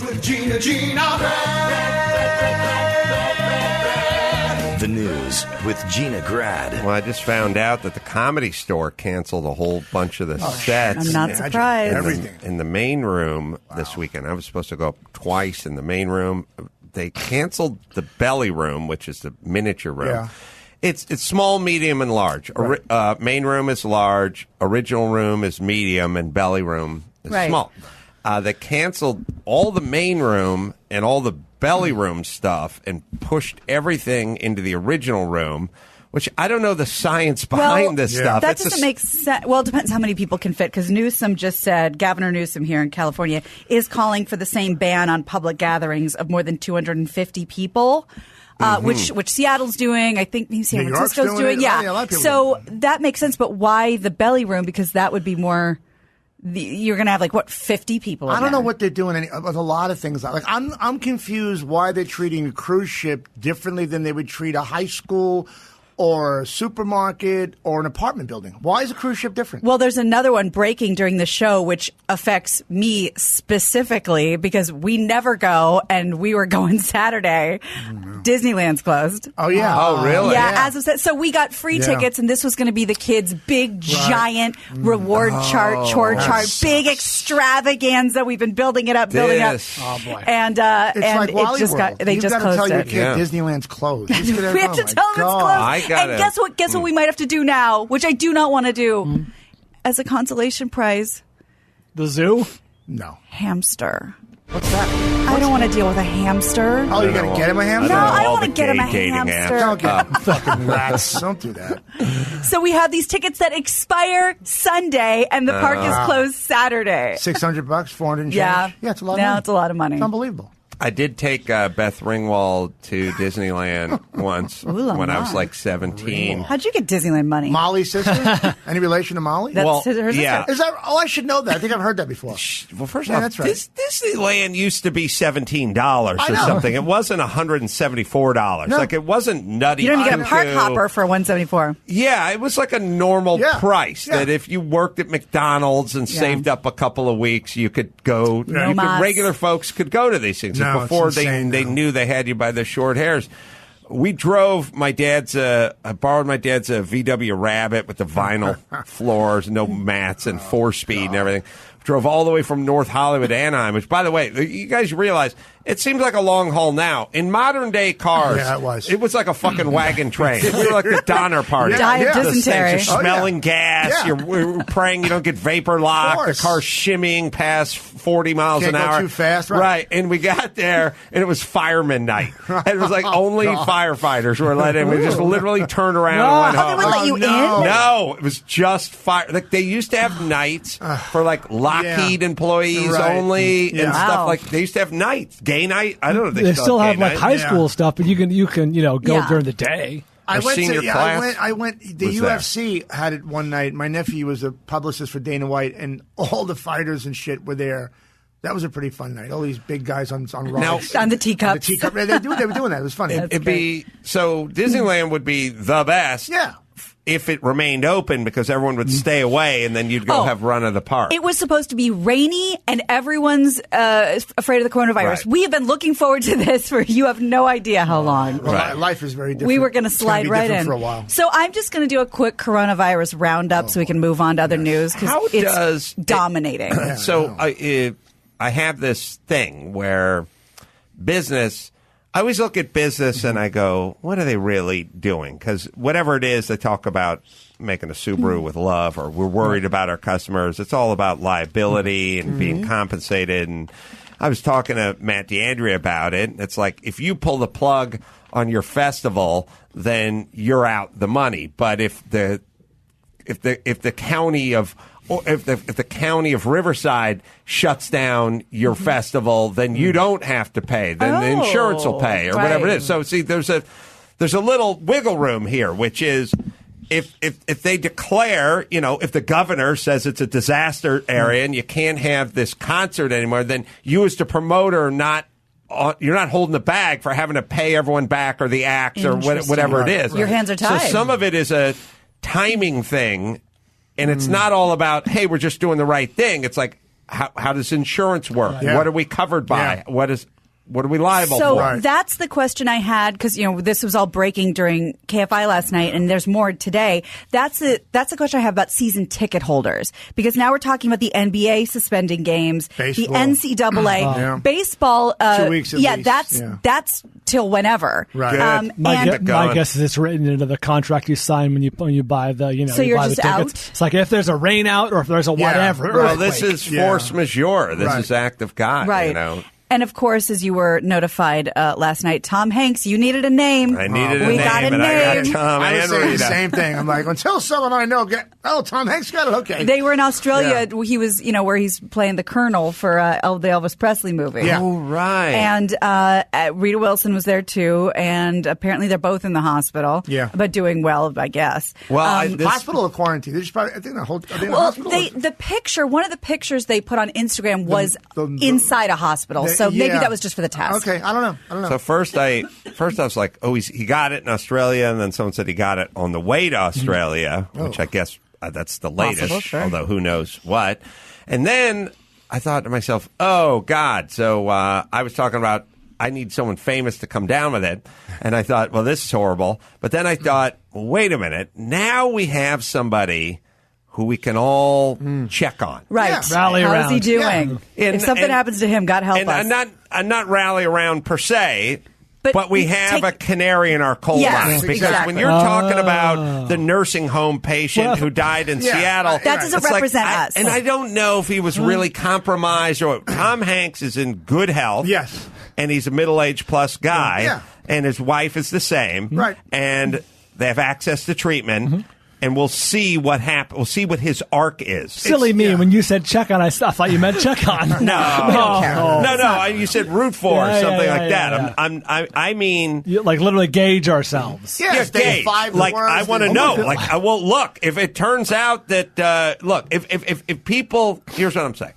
with Gina. The news with Gina Grad. Well, I just found out that the Comedy Store canceled a whole bunch of the sets. I'm not surprised. Everything. In the main room this weekend. I was supposed to go up twice in the main room. They canceled the belly room, which is the miniature room. Yeah. It's small, medium, and large. Right. Main room is large. Original room is medium, and belly room is small. They canceled all the main room and all the belly room stuff and pushed everything into the original room, which I don't know the science behind this stuff. That doesn't make sense. Well, it depends how many people can fit, because Newsom just said, Governor Newsom here in California is calling for the same ban on public gatherings of more than 250 people. Which Seattle's doing. I think San Francisco's doing. Yeah. So that makes sense. But why the belly room? Because that would be more. You're going to have 50 people. I don't know what they're doing with a lot of things. I'm confused why they're treating a cruise ship differently than they would treat a high school or a supermarket or an apartment building. Why is a cruise ship different? Well, there's another one breaking during the show, which affects me specifically because we never go, and we were going Saturday. Disneyland's closed. Oh, yeah. Oh, really? Yeah, as I said. So we got free tickets, and this was going to be the kids' big, giant reward chart, chore chart, big extravaganza. We've been building it up. Oh, boy. And, it's like it Wally just World. they You've just got to closed tell your it. kid Disneyland's closed. We have to tell them it's closed. And guess what we might have to do now, which I do not want to do, as a consolation prize. The zoo? No. Hamster. What's that? I don't want to deal with a hamster. Oh, you got to get him a hamster? No, I don't want to get him a hamster. Don't get fucking rats. Don't do that. So we have these tickets that expire Sunday, and the park is closed Saturday. $600, $400 and change? Yeah. Yeah, it's a lot of money. It's a lot of money. It's unbelievable. I did take Beth Ringwald to Disneyland once when I was 17. How'd you get Disneyland money? Molly's sister? Any relation to Molly? That's her sister? Yeah. Is that? Oh, I should know that. I think I've heard that before. Well, first Yeah, off, that's right. Disneyland used to be $17 or something. It wasn't $174. No. It wasn't nutty. You don't even get a park hopper for $174. Yeah, it was like a normal price that if you worked at McDonald's and saved up a couple of weeks, you could go. Regular folks could go to these things. No, before it's insane, they knew they had you by the short hairs. We drove my dad's. I borrowed my dad's VW Rabbit with the vinyl floors, no mats, and 4-speed and everything. Drove all the way from North Hollywood to Anaheim, which, by the way, you guys realize it seems like a long haul now. In modern day cars, it was like a fucking wagon train. We were like the Donner Party. Die of dysentery. You're smelling gas. You're praying you don't get vapor locked. The car's shimmying past 40 miles an hour. Can't go too fast, right? And we got there, and it was fireman night. And it was like only firefighters were let in. We just literally turned around and went home. They wouldn't let you in? No, it was just fire. They used to have nights for Lockheed employees only and stuff they used to have nights, gay night. I don't know if they still have night. high school stuff, but you can go during the day. I went senior to class? I went. The UFC had it one night. My nephew was a publicist for Dana White, and all the fighters and shit were there. That was a pretty fun night. All these big guys on rods. On the teacups. On the teacup. They were doing that. It was funny. So Disneyland would be the best. Yeah. If it remained open, because everyone would stay away and then you'd go have run of the park. It was supposed to be rainy and everyone's afraid of the coronavirus. Right. We have been looking forward to this for you have no idea how long. Well, life is very different. We were going to slide right in for a while. So I'm just going to do a quick coronavirus roundup so we can move on to other news because it's dominating. I have this thing where business. I always look at business and I go, what are they really doing? Because whatever it is, they talk about making a Subaru with love, or we're worried about our customers. It's all about liability and being compensated. And I was talking to Matt D'Andrea about it. It's like, if you pull the plug on your festival, then you're out the money. But if the county of if the county of Riverside shuts down your festival, then you don't have to pay. Then the insurance will pay, or whatever it is. So see, there's a little wiggle room here, which is if they declare, if the governor says it's a disaster area and you can't have this concert anymore, then you as the promoter you're not holding the bag for having to pay everyone back or the acts or whatever it is. Your hands are tied. So some of it is a timing thing. And it's not all about, hey, we're just doing the right thing. It's like, how does insurance work? Yeah. What are we covered by? Yeah. What are we liable So for? that's the question I had because this was all breaking during KFI last night, and there's more today. That's the question I have about season ticket holders because now we're talking about the NBA suspending games, Baseball. the NCAA, baseball. 2 weeks. At least. That's till whenever. Right. My guess is it's written into the contract you sign when you buy the So you're buy just the tickets. out? It's like if there's a rain out or if there's a whatever. Well, this earthquake. is force majeure. This is act of God. Right. And of course, as you were notified last night, Tom Hanks, you needed a name. I needed a we name, got a and name. I got Tom I was and saying Rita. the same thing. I'm like, until someone I know Tom Hanks got it. Okay. They were in Australia. He was, where he's playing the Colonel for the Elvis Presley movie. Yeah. Oh, right. And Rita Wilson was there too, and apparently they're both in the hospital. Yeah. But doing well, I guess. Well, hospital or quarantine? They just probably, I think the whole. Are they in the Well, hospital? one of the pictures they put on Instagram was inside a hospital, so maybe that was just for the test. Okay, I don't know. So first I was like, oh, he got it in Australia, and then someone said he got it on the way to Australia, which I guess that's the latest, Possible, sure. although who knows what. And then I thought to myself, oh, God. So I was talking about I need someone famous to come down with it. And I thought, well, this is horrible. But then I thought, wait a minute. Now we have somebody who we can all check on. Right. Yeah. Rally How is around. he doing? Yeah. If something happens to him, God help and us. I'm not rally around per se, but we have a canary in our coal Yes, mine. Because exactly. when you're talking about the nursing home patient who died in Seattle, that doesn't it's represent us. And I don't know if he was really compromised or Tom Hanks is in good health. Yes. And he's a middle-aged plus guy. Yeah. And his wife is the same. Right. And they have access to treatment. And we'll see what happens. We'll see what his arc is. Silly me. When you said check on, I thought you meant check on. No. You said root for or something like that. Yeah. I mean, Like literally gauge ourselves. Yes, gauge. Like I want to know. Like I will look if it turns out that if people. Here's what I'm saying.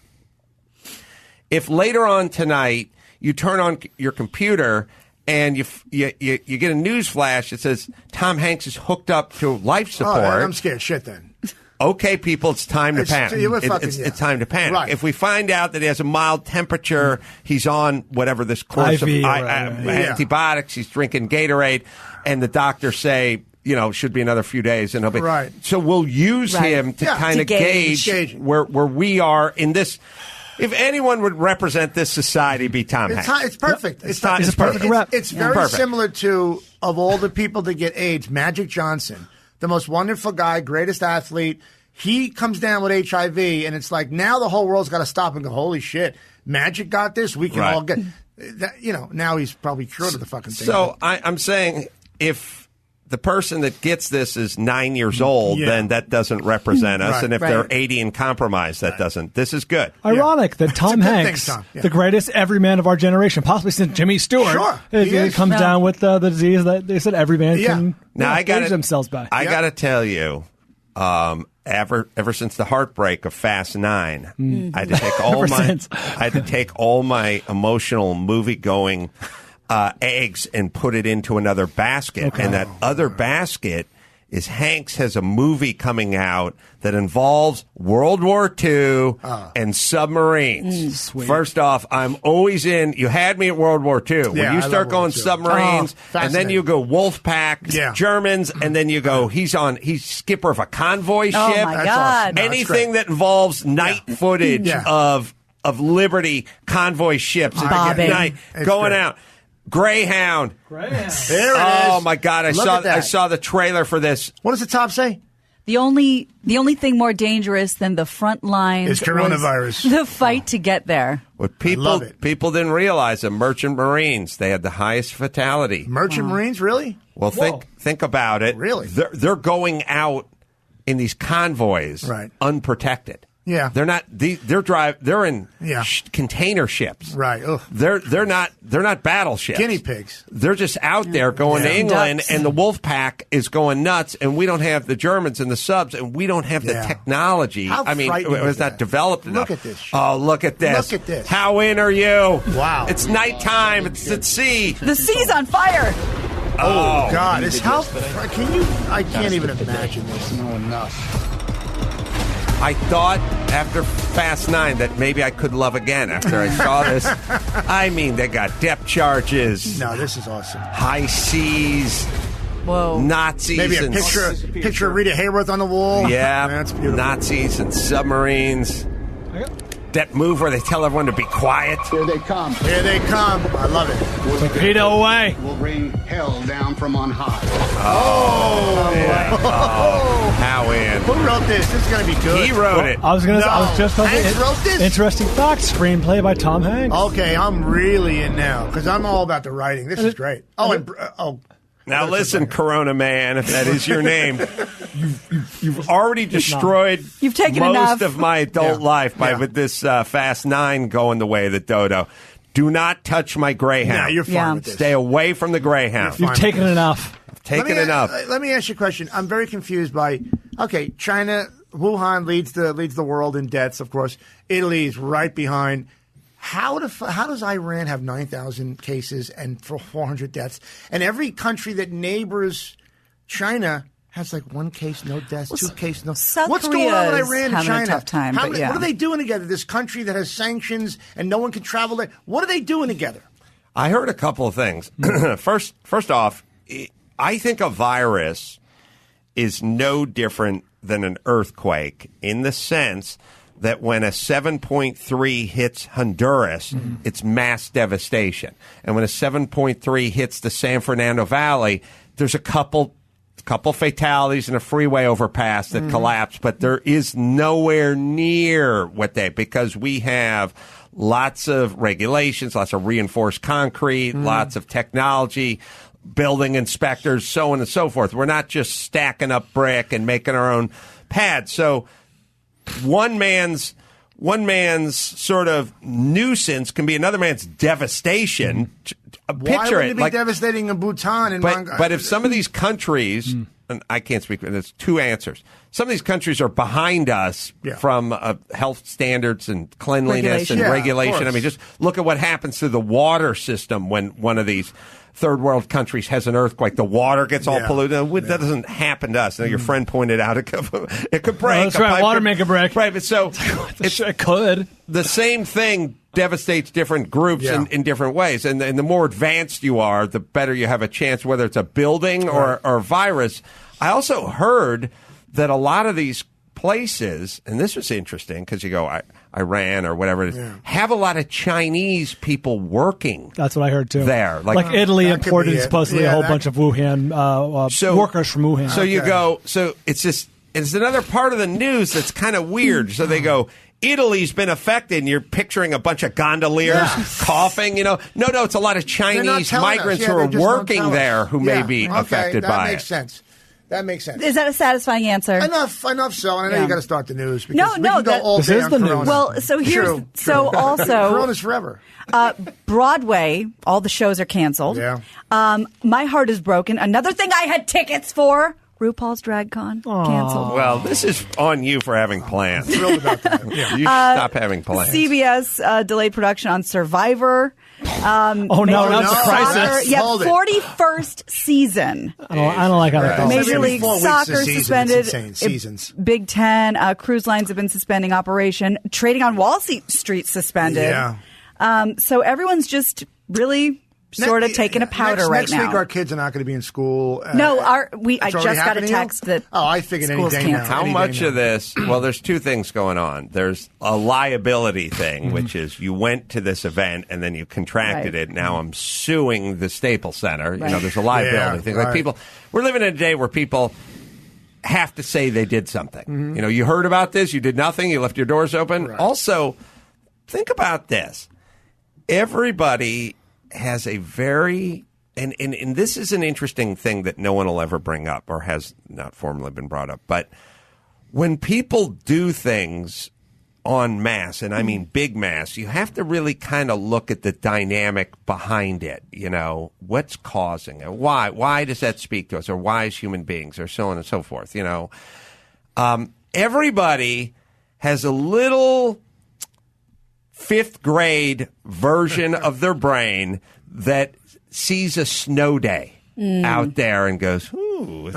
If later on tonight you turn on your computer and you get a news flash that says Tom Hanks is hooked up to life support. I'm scared shit then. Okay, people, it's time to panic. It's time to panic. Right. If we find out that he has a mild temperature, he's on whatever this course IV, of right. antibiotics, he's drinking Gatorade, and the doctors say, should be another few days, and he'll be Right. So we'll use him to kind of gauge where we are in this. If anyone would represent this society, it'd be Tom Hanks. It's perfect. It's a perfect rep. It's very Perfect. similar to, of all the people that get AIDS, Magic Johnson, the most wonderful guy, greatest athlete. He comes down with HIV, and it's like now the whole world's got to stop and go, holy shit, Magic got this. We can all get that. Now he's probably cured of the fucking thing. So I'm saying if the person that gets this is 9 years old, then that doesn't represent us. Right. And if they're 80 and compromised, that doesn't. This is good. Ironic that Tom good thing, Hanks, Tom. Yeah. the greatest everyman of our generation, possibly since Jimmy Stewart, Sure, it comes down with the disease that they said every man can Now gauge themselves by. I got to tell you, ever since the heartbreak of Fast 9, I had to take all my emotional movie going eggs and put it into another basket. Okay. And that other basket is Hanks has a movie coming out that involves World War II and submarines. Sweet. First off, I'm always in. You had me at World War II. When you start going submarines, and then you go Wolfpack, Germans, and then you go, he's skipper of a convoy ship. Oh, my God. Awesome. No, Anything that involves night footage of Liberty convoy ships at night going out. Greyhound. There it is. Oh my God! I saw the trailer for this. What does the top say? The only thing more dangerous than the front lines is coronavirus. Was the fight to get there. What people didn't realize, the Merchant Marines, they had the highest fatality. Merchant Marines, really? Well, think about it. Really? They're going out in these convoys, unprotected. Yeah, they're not. They're in container ships. Right. Ugh. They're not battleships. Guinea pigs. They're just out there going to England, and the wolf pack is going nuts, and we don't have the Germans and the subs, and we don't have the technology. How it was not developed enough. Look at this shit. Oh, look at this. Look at this. How in are you? Wow. It's nighttime. It's at sea. The sea's on fire. Oh God! It's how can you? I can't even imagine this. I thought after Fast 9 that maybe I could love again after I saw this. I mean, they got depth charges. No, this is awesome. High seas. Whoa. Nazis. Maybe a and picture of Rita Hayworth on the wall. Yeah. That's beautiful. Nazis and submarines. That move where they tell everyone to be quiet. Here they come. Here they come. I love it. Torpedo away. We'll bring hell down from on high. How in? Who wrote this? This is going to be good. He wrote it. I was just hoping. Hanks wrote this? Interesting fact. Screenplay by Tom Hanks. Okay, I'm really in now because I'm all about the writing. This is great. Now listen, Corona Man, if that is your name, you've already destroyed You've taken most enough. of my adult life with this Fast 9 going the way of the dodo. Do not touch my Greyhound. Yeah, you're fine with this. Stay away from the Greyhound. You've taken enough. Taken enough. Let me ask you a question. I'm very confused by, China, Wuhan leads the world in deaths, of course. Italy is right behind. How does Iran have 9,000 cases and 400 deaths? And every country that neighbors China has like 1 case, no deaths, 2 cases, no. South What's Korea going on with is Iran and having China? a tough time, but yeah. What are they doing together? This country that has sanctions and no one can travel there. What are they doing together? I heard a couple of things. First off, I think a virus is no different than an earthquake in the sense that when a 7.3 hits Honduras, it's mass devastation. And when a 7.3 hits the San Fernando Valley, there's a couple fatalities and a freeway overpass that collapsed, but there is nowhere near because we have lots of regulations, lots of reinforced concrete, lots of technology, building inspectors, so on and so forth. We're not just stacking up brick and making our own pads. So one man's sort of nuisance can be another man's devastation. Why would it be devastating in Bhutan and Mongolia? But if some of these countries, and I can't speak, there's 2 answers. Some of these countries are behind us from health standards and cleanliness and regulation. I mean, just look at what happens to the water system when one of these third world countries has an earthquake. The water gets all polluted. That doesn't happen to us. Now, your friend pointed out it could break. Well, that's right. Water make a break. Right, but so it could. The same thing devastates different groups in different ways. And the more advanced you are, the better you have a chance, whether it's a building or a virus. I also heard that a lot of these places, and this was interesting because you go, Iran or whatever it is, have a lot of Chinese people working. That's what I heard too. There, like Italy imported supposedly a whole bunch of Wuhan workers from Wuhan. So you go. So it's another part of the news that's kind of weird. So they go, Italy's been affected, and you're picturing a bunch of gondoliers coughing. No, it's a lot of Chinese migrants who are working there who may be affected by it. That makes sense. That makes sense. Is that a satisfying answer? Enough so. And I know you got to start the news. No, this is the news. Well, so here's also Corona's forever. Broadway, all the shows are canceled. Yeah. My heart is broken. Another thing I had tickets for. RuPaul's Drag Con canceled. Well, this is on you for having plans. I'm thrilled about that. You should stop having plans. CBS delayed production on Survivor. Now it's a crisis. Yeah, 41st season. I don't like how that goes. Major League Soccer suspended. Seasons. Big Ten. Cruise lines have been suspending operation. Trading on Wall Street suspended. Yeah. So everyone's just really sort of taking a powder right now. Next week, our kids are not going to be in school. No, I just got a text that. Oh, I figured any day now. How much of this? Well, there's 2 things going on. There's a liability thing, which is you went to this event and then you contracted it. Now I'm suing the Staples Center. Right. There's a liability thing. Like people, we're living in a day where people have to say they did something. You heard about this, you did nothing, you left your doors open. Right. Also, think about this. Everybody has a very and this is an interesting thing that no one will ever bring up or has not formally been brought up. But when people do things en masse, and I mean big mass, you have to really kind of look at the dynamic behind it. What's causing it? Why does that speak to us? Or why as human beings? Or so on and so forth. Everybody has a little 5th grade version of their brain that sees a snow day out there and goes, Ooh.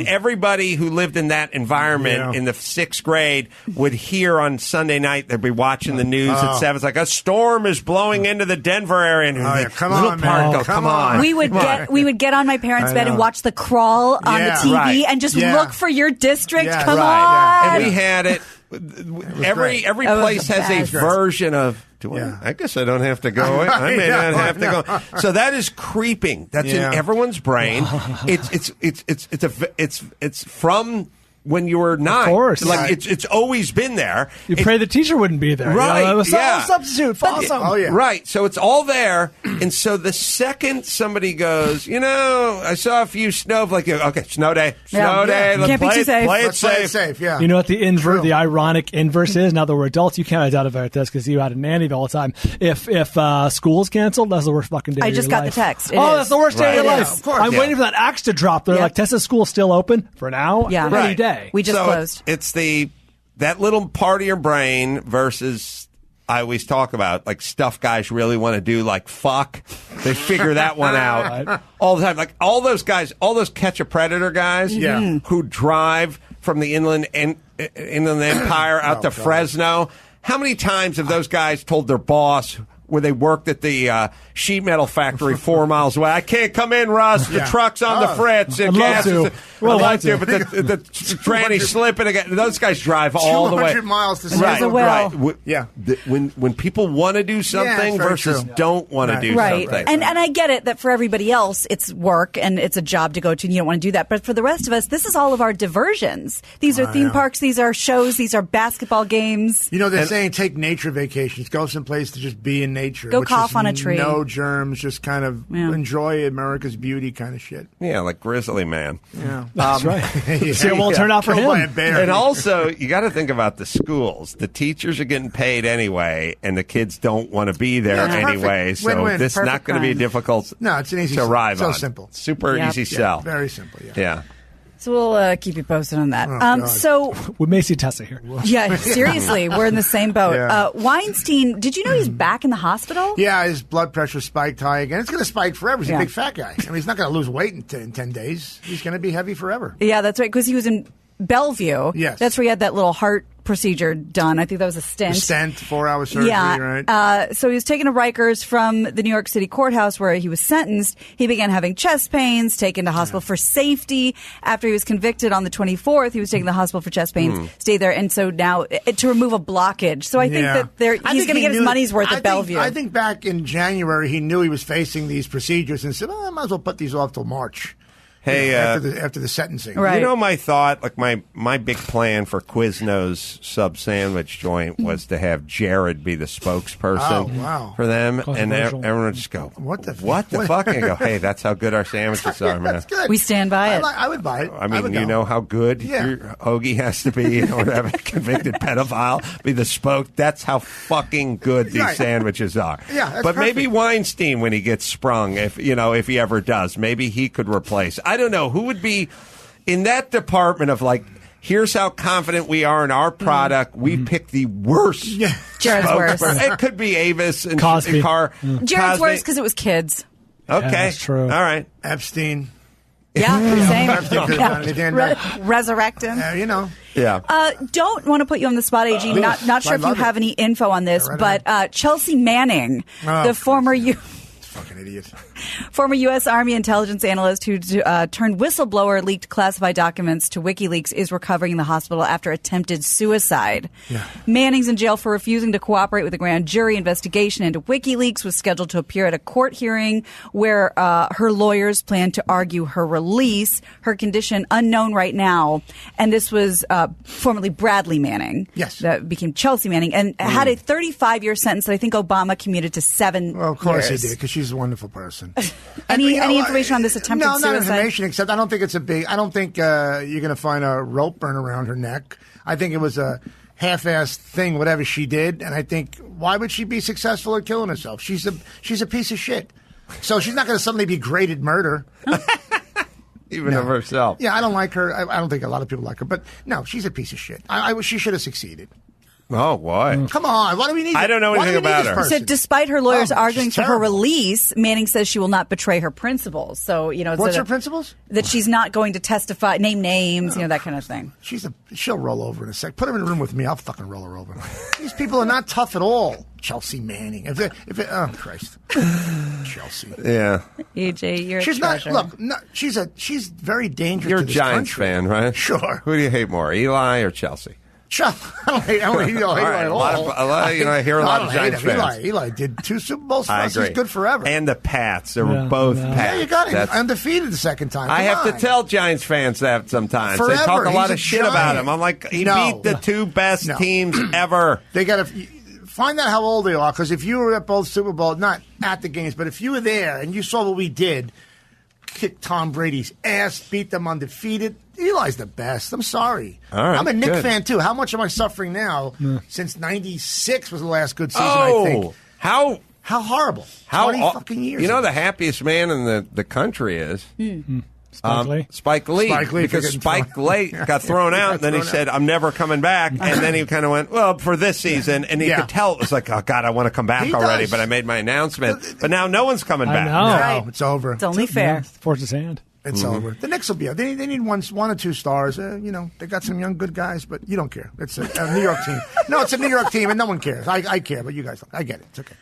Everybody who lived in that environment in the 6th grade would hear on Sunday night, they'd be watching the news at 7. It's like, a storm is blowing into the Denver area. And come on, man. Come on. We would get on my parents' bed and watch The Crawl on the TV and just look for your district. Come on. And we had it. Every place has a version of. I guess I don't have to go. I may not have to go. So that is creeping. That's in everyone's brain. It's from when you were 9. Of course. Like it's always been there. You pray the teacher wouldn't be there. Right. It was substitute. Awesome. Right. So it's all there. And so the second somebody goes, I saw a few snowflakes. Okay, snow day. Let's play it safe. Yeah. You know what the ironic inverse is? Now that we're adults, you can't identify this because you had a nanny the whole time. If school's canceled, that's the worst fucking day of your life. I just got the text. That's the worst day of your life. Of course. I'm waiting for that axe to drop. They're like, Tessa's school's still open for now. Yeah. Any day. We just closed. It's that little part of your brain versus I always talk about like stuff guys really want to do, like fuck. They figure that one out all the time. Like all those guys, all those Catch a Predator guys who drive from the Inland Empire out to Fresno. How many times have those guys told their boss where they worked at the sheet metal factory 4 miles away, I can't come in, Russ. The truck's on the fritz. I'd love to. I'd like to, but the tranny's slipping again. Those guys drive all the way. 200 miles to Right. Yeah. When people want to do something versus don't want to do something. And I get it that for everybody else, it's work and it's a job to go to and you don't want to do that. But for the rest of us, this is all of our diversions. These are theme parks. These are shows. These are basketball games. They're saying take nature vacations. Go someplace to just be in nature. Go cough on a tree. No germs. Just kind of enjoy America's beauty kind of shit. Yeah, like Grizzly Man. Yeah. That's right. See how well it turned out for him. And also, you got to think about the schools. The teachers are getting paid anyway, and the kids don't want to be there anyway. Perfect. So Win-win. this is not going to be difficult. No, it's an easy to arrive so on. Simple. Super easy sell. Very simple. Yeah. So we'll keep you posted on that. So we may see Tessa here. Yeah, seriously, we're in the same boat. Yeah. Weinstein, did you know he's back in the hospital? Yeah, his blood pressure spiked high again. It's going to spike forever. He's a big fat guy. I mean, he's not going to lose weight in 10 days. He's going to be heavy forever. Yeah, that's right, because he was in Bellevue. Yes. That's where he had that little heart procedure done. I think that was a stent. 4-hour surgery, right? So he was taken to Rikers from the New York City courthouse where he was sentenced. He began having chest pains, taken to hospital for safety. After he was convicted on the 24th, he was taken to the hospital for chest pains, stayed there. And so now to remove a blockage. So I think that he's going to get his money's worth at Bellevue. I think back in January, he knew he was facing these procedures and said, I might as well put these off till March. Hey, after the sentencing. Right. My thought, like my big plan for Quiznos sub sandwich joint was to have Jared be the spokesperson for them, and everyone would just go, "What the fuck?" And I go, "Hey, that's how good our sandwiches are, man. That's good. We stand by it." I would buy it. I mean, you know how good your hoagie has to be in order to have a convicted pedophile be the spoke. That's how fucking good these sandwiches are. Yeah, that's but perfect. maybe Weinstein, when he gets sprung, if he ever does, maybe he could replace. I don't know who would be in that department of like, here's how confident we are in our product. We pick the worst. Jared's worst. It could be Avis and Cosby. Jared's worst because it was kids. Okay, that's true. All right, Epstein. Yeah, same. Resurrect him. Yeah. Don't want to put you on the spot, AG. Not sure if you have any info on this, but Chelsea Manning, the former fucking idiot. Former U.S. Army intelligence analyst who turned whistleblower, leaked classified documents to WikiLeaks, is recovering in the hospital after attempted suicide. Yeah. Manning's in jail for refusing to cooperate with the grand jury investigation into WikiLeaks, was scheduled to appear at a court hearing where her lawyers plan to argue her release, her condition unknown right now. And this was formerly Bradley Manning. Yes. That became Chelsea Manning and had a 35-year sentence that I think Obama commuted to 7 years. Well, of course he did, because she's a wonderful person. Any information on this attempted suicide? No, not information, except I don't think it's I don't think you're going to find a rope burn around her neck. I think it was a half-assed thing, whatever she did, and I think, why would she be successful at killing herself? She's a piece of shit. So she's not going to suddenly be great at murder. Even of herself. Yeah, I don't like her. I don't think a lot of people like her, but no, she's a piece of shit. She should have succeeded. Oh, boy. Come on. Why do we need I don't know anything about her. So despite her lawyers arguing she's for her terrible. release, Manning says she will not betray her principles. So, What's her principles? That she's not going to testify, name names, that kind of thing. She'll roll over in a sec. Put her in a room with me. I'll fucking roll her over. These people are not tough at all. Chelsea Manning. Oh, Christ. Chelsea. Yeah. EJ, you're She's a not. treasure. Look, no, she's very dangerous. You're to a this Giants country. fan, right? Sure. Who do you hate more, Eli or Chelsea? I don't hate Eli at all. I hear a lot of Giants fans. Eli did 2 Super Bowls for I us. agree. He's good forever. And the Pats. They were both Pats. Yeah, you got him. That's- Undefeated the second time. I Come have to on. tell Giants fans that sometimes. They Forever. talk a lot He's of a shit giant. about him. I'm like, he beat the 2 best teams ever. They got to find out how old they are, because if you were at both Super Bowls, not at the games, but if you were there and you saw what we did, kick Tom Brady's ass, beat them undefeated. Eli's the best. I'm sorry. All right, I'm a Knick good. fan, too. How much am I suffering now? Since 96 was the last good season, Oh, I think. how horrible. how 20 fucking years. You know, the happiest man in the country is Spike Lee? Spike Lee. Spike Lee Because for getting Spike thrown. Lee got thrown out, and then he said, I'm never coming back. And then he kind of went, well, for this season. And you could tell it was like, oh, God, I want to come back He already, does. but I made my announcement. But now no one's coming I back. know. No, Right. it's over. It's only fair. Force his hand. It's over. The Knicks will be out. They need one or 2 stars. They got some young good guys, but you don't care. It's a New York team. No, it's a New York team, and no one cares. I care, but you guys don't. I get it. It's okay.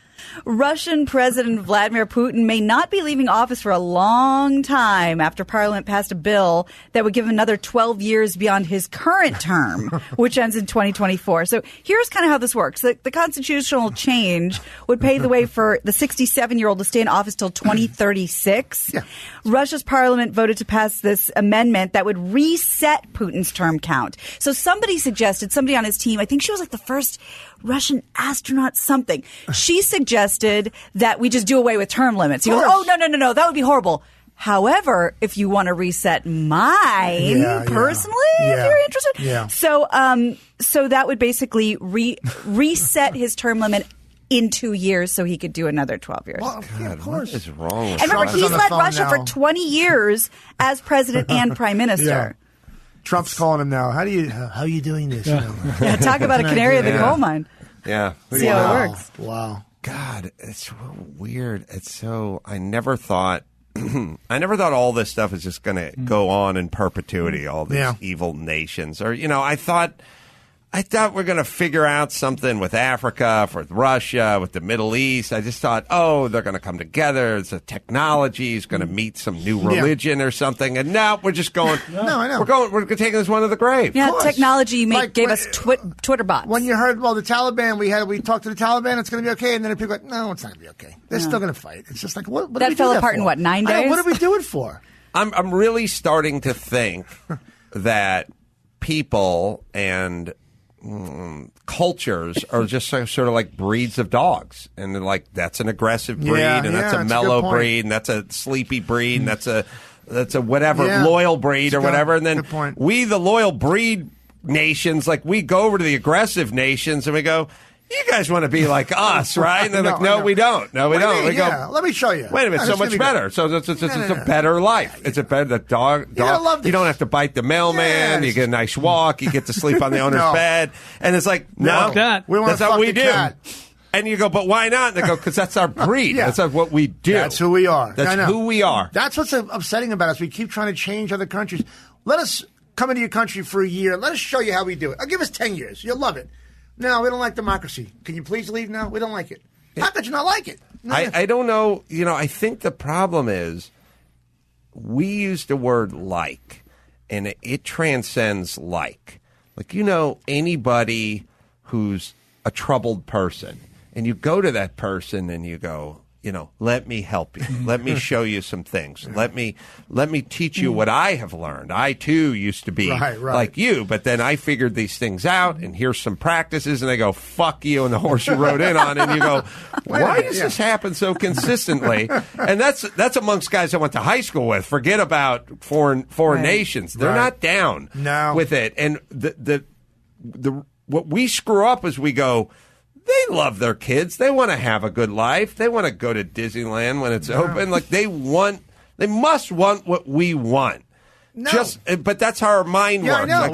Russian President Vladimir Putin may not be leaving office for a long time after Parliament passed a bill that would give him another 12 years beyond his current term, which ends in 2024. So here's kind of how this works. The constitutional change would pave the way for the 67-year-old to stay in office till 2036. Yeah. Russia's parliament voted to pass this amendment that would reset Putin's term count. So somebody on his team, I think she was like the first Russian astronaut something. She suggested that we just do away with term limits. He goes, oh, no, that would be horrible. However, if you want to reset mine personally, if you're interested. So that would basically reset his term limit in 2 years so he could do another 12 years. Well, God, of course. what is wrong with And remember, Trump is he's on the led phone Russia now. for 20 years as president and prime minister. Yeah. Trump's calling him now. How are you doing this? Yeah, talk about a canary in the coal mine. Yeah. See how it works. Wow. God, it's so weird. I never thought all this stuff is just going to go on in perpetuity, all these evil nations. Or, I thought we're going to figure out something with Africa, with Russia, with the Middle East. I just thought, they're going to come together. It's a technology. It's going to meet some new religion or something. And now we're just going. No, I know. We're taking this one to the grave. Yeah, course. technology Like gave when- us Twitter bots. When you heard, the Taliban, we talked to the Taliban, it's going to be okay, and then people are like, no, it's not going to be okay. They're still going to fight. It's just like, what That did we fell do apart for? in what, 9 I know, days? what did we do it for? I'm really starting to think that people and cultures are just sort of like breeds of dogs, and they're like, that's an aggressive breed, and that's a that's a mellow good point. breed, and that's a sleepy breed, and that's a whatever Yeah. loyal breed or Good- whatever. And then good point. we, the loyal breed nations, like we go over to the aggressive nations and we go, you guys want to be like us, right? And they're like, no, we don't. No, we don't. We go, let me show you. wait a minute, Yeah, so it's much gonna be better. good. So it's a better life. It's a better, the dog, gotta love you this. don't have to bite the mailman. Yes. You get a nice walk. You get to sleep on the owner's No. bed. And it's like, no, Like that. We wanna that's how fuck we the do. cat. And you go, but why not? And they go, because that's our breed. Yeah. That's what we do. That's who we are. I That's know. who we are. That's what's upsetting about us. We keep trying to change other countries. Let us come into your country for a year. Let us show you how we do it. I'll give us 10 years. You'll love it. No, we don't like democracy. Can you please leave now? We don't like it. How could you not like it? No. I don't know. I think the problem is we use the word like, and it transcends like. Like, anybody who's a troubled person, and you go to that person and you go, let me help you. Let me show you some things. Let me teach you what I have learned. I too used to be Right. like you, but then I figured these things out, and here's some practices, and they go, fuck you, and the horse you rode in on, and you go, why does this happen so consistently? And that's amongst guys I went to high school with. Forget about foreign nations. They're not down with it. And the what we screw up is we go, they love their kids. They want to have a good life. They want to go to Disneyland when it's open. Like they must want what we want. No. But that's how our mind Yeah, works. I know.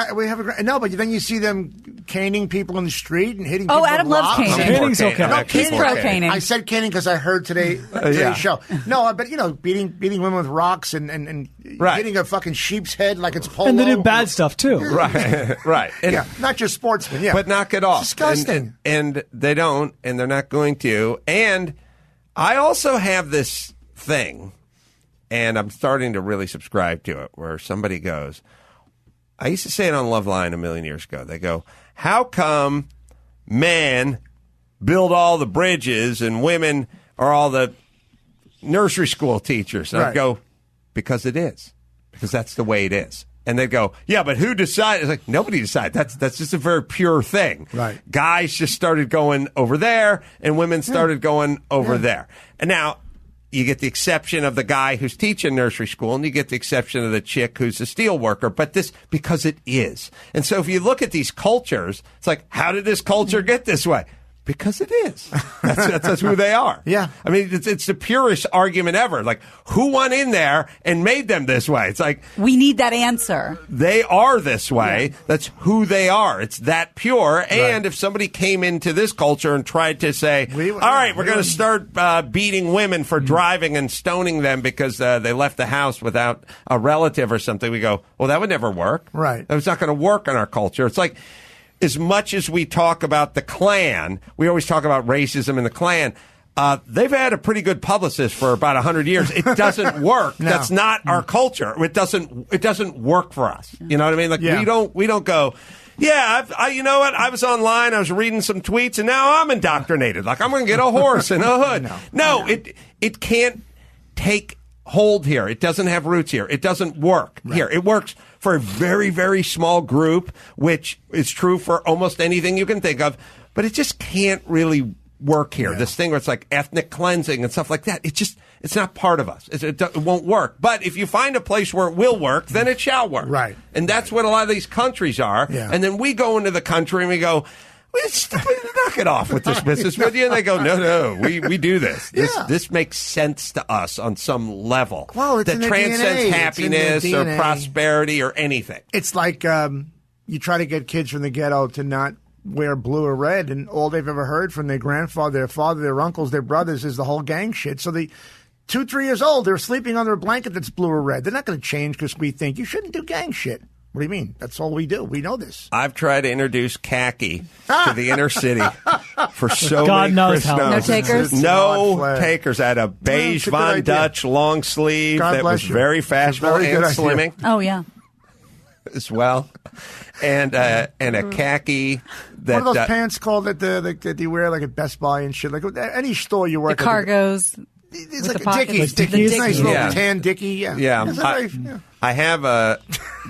Like, we have a no, but then you see them caning people in the street and hitting people with Adam loves rocks. caning. Caning's okay. No, He's pro caning. I said caning because I heard today's show. No, but beating women with rocks and hitting a fucking sheep's head like it's polo. And they do bad stuff too. Right. And, not just sportsmen. Yeah, but knock it off. It's disgusting. And they don't, and they're not going to. And I also have this thing, and I'm starting to really subscribe to it, where somebody goes, I used to say it on Loveline a million years ago. They go, how come men build all the bridges and women are all the nursery school teachers? And I go, because it is. Because that's the way it is. And they go, yeah, but who decided? It's like, nobody decided. That's just a very pure thing. Right. Guys just started going over there, and women started going over there. And now you get the exception of the guy who's teaching nursery school, and you get the exception of the chick who's a steel worker. But this, because it is. And so if you look at these cultures, it's like, how did this culture get this way? Because it is. That's who they are. Yeah. I mean, it's the purest argument ever. Like, who went in there and made them this way? It's like, we need that answer. they are this way. Yeah. That's who they are. It's that pure. And if somebody came into this culture and tried to say, all right, we're going to start beating women for driving and stoning them because they left the house without a relative or something, we go, well, that would never work. Right. It's not going to work in our culture. It's like, as much as we talk about the Klan, we always talk about racism in the Klan. They've had a pretty good publicist for about 100 years. It doesn't work. No. That's not our culture. It doesn't work for us. You know what I mean? Like we don't go, yeah, you know what? I was online, I was reading some tweets, and now I'm indoctrinated. Like, I'm going to get a horse and a hood. No, it can't take hold here. It doesn't have roots here. It doesn't work here. It works for a very, very small group, which is true for almost anything you can think of, but it just can't really work here. This thing where it's like ethnic cleansing and stuff like that, it's not part of us. It won't work. But if you find a place where it will work, then it shall work. Right. And that's what a lot of these countries are. Yeah. And then we go into the country and we go, knock it off with this business with you. And they go, no, we do this. This makes sense to us on some level. Well, it's that in the transcends DNA. happiness or prosperity or anything. It's like you try to get kids from the ghetto to not wear blue or red, and all they've ever heard from their grandfather, their father, their uncles, their brothers is the whole gang shit. So they 2-3 years old, they're sleeping under a blanket that's blue or red. They're not going to change because we think you shouldn't do gang shit. What do you mean? That's all we do. We know this. I've tried to introduce khaki to the inner city for so God many knows how. No takers? No takers. I had a beige Von Dutch long sleeve that was very fashionable and slimming. Oh, yeah. As well. And a khaki that... What are those pants called that you wear like at Best Buy and shit? Like any store you work The at. cargos. It's like the a Dickies. Dickies? Nice little Yeah. tan Dickie. Yeah. I have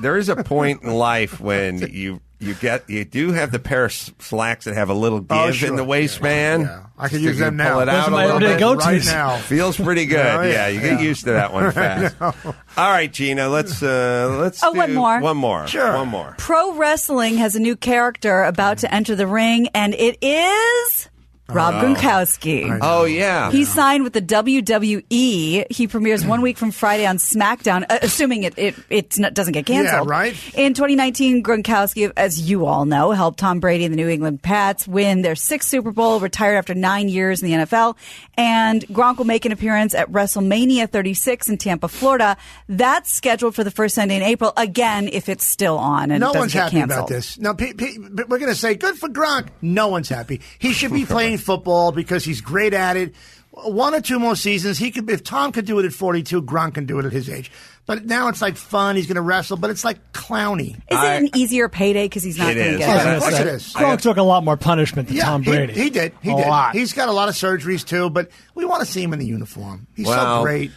there is a point in life when you do have the pair of slacks that have a little give in the waistband. Yeah. I could So use you them can pull now. it out Those are a my little everyday bit. go-tos. Right now. Feels pretty good. Oh, yeah. You get used to that one fast. All right, Gina, let's do one more. One more. Sure. One more. Pro wrestling has a new character about to enter the ring, and it is Rob Gronkowski. Oh, yeah. He signed with the WWE. He premieres 1 week from Friday on SmackDown, assuming it doesn't get canceled. Yeah, right. In 2019, Gronkowski, as you all know, helped Tom Brady and the New England Pats win their 6th Super Bowl, retired after 9 years in the NFL. And Gronk will make an appearance at WrestleMania 36 in Tampa, Florida. That's scheduled for the first Sunday in April, again, if it's still on and No doesn't one's get happy canceled. about this. Now, but we're going to say, good for Gronk. No one's happy. He should be playing football because he's great at it. 1 or 2 more seasons, he could. If Tom could do it at 42, Gronk can do it at his age. But now it's like fun. He's going to wrestle, but it's like clowny. Is it an easier payday because he's not It going to is. get Yeah, it? of course it is. Gronk took a lot more punishment than Tom Brady. He did. He A did. lot. He's got a lot of surgeries too, but we want to see him in the uniform. He's Well, so great.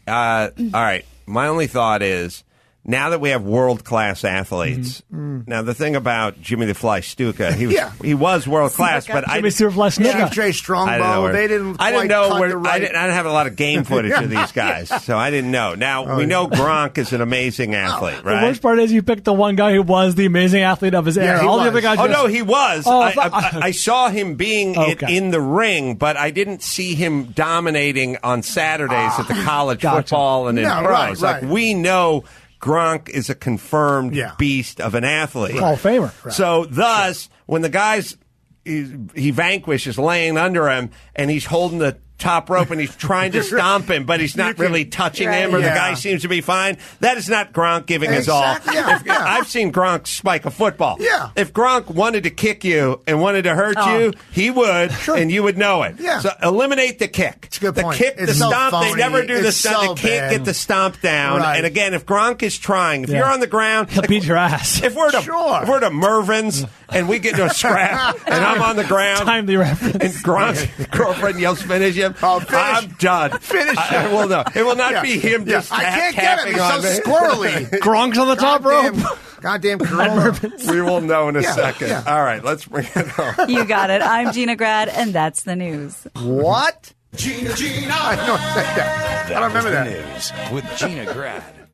All right. My only thought is, now that we have world-class athletes, now the thing about Jimmy the Fly Stuka, he was world-class, but Jimmy Superfly Snuka. Chief J. Strongbow, they didn't. I didn't quite know cut where. the right- I didn't have a lot of game footage of these guys, so I didn't know. Now we know Gronk is an amazing athlete, The right? worst part is you picked the one guy who was the amazing athlete of his era. he All the was. other guys. Oh just- no, he was. Oh, I saw him being Okay. in the ring, but I didn't see him dominating on Saturdays at the college Gotcha. football and in No, pros. right. Like we know Gronk is a confirmed beast of an athlete. Hall of Famer. Right. So thus, when the guy's he vanquishes laying under him, and he's holding the top rope and he's trying to stomp him, but he's not really touching him, or the guy seems to be fine. That is not Gronk giving his all. I've seen Gronk spike a football. Yeah. If Gronk wanted to kick you and wanted to hurt you, he would, and you would know it. Yeah. So eliminate the kick. It's a good point. The kick, It's the so stomp, phony. they never do the It's stomp. so They can't bad. get the stomp down. Right. And again, if Gronk is trying, if you're on the ground, He'll beat your ass. if we're to Mervin's and we get into a scrap and I'm on the ground, Timely reference. and Gronk's girlfriend yells, "Finish him!" I'm done. Finish him. Well, no, it will not be him just I can't get him. tapping He's on so me. squirrely. Gronk's on the top rope. Goddamn Carolla. We will know in a second. yeah. All right, let's bring it home. You got it. I'm Gina Grad, and that's the news. What? Gina. I don't say that. I don't remember that. News with Gina Grad.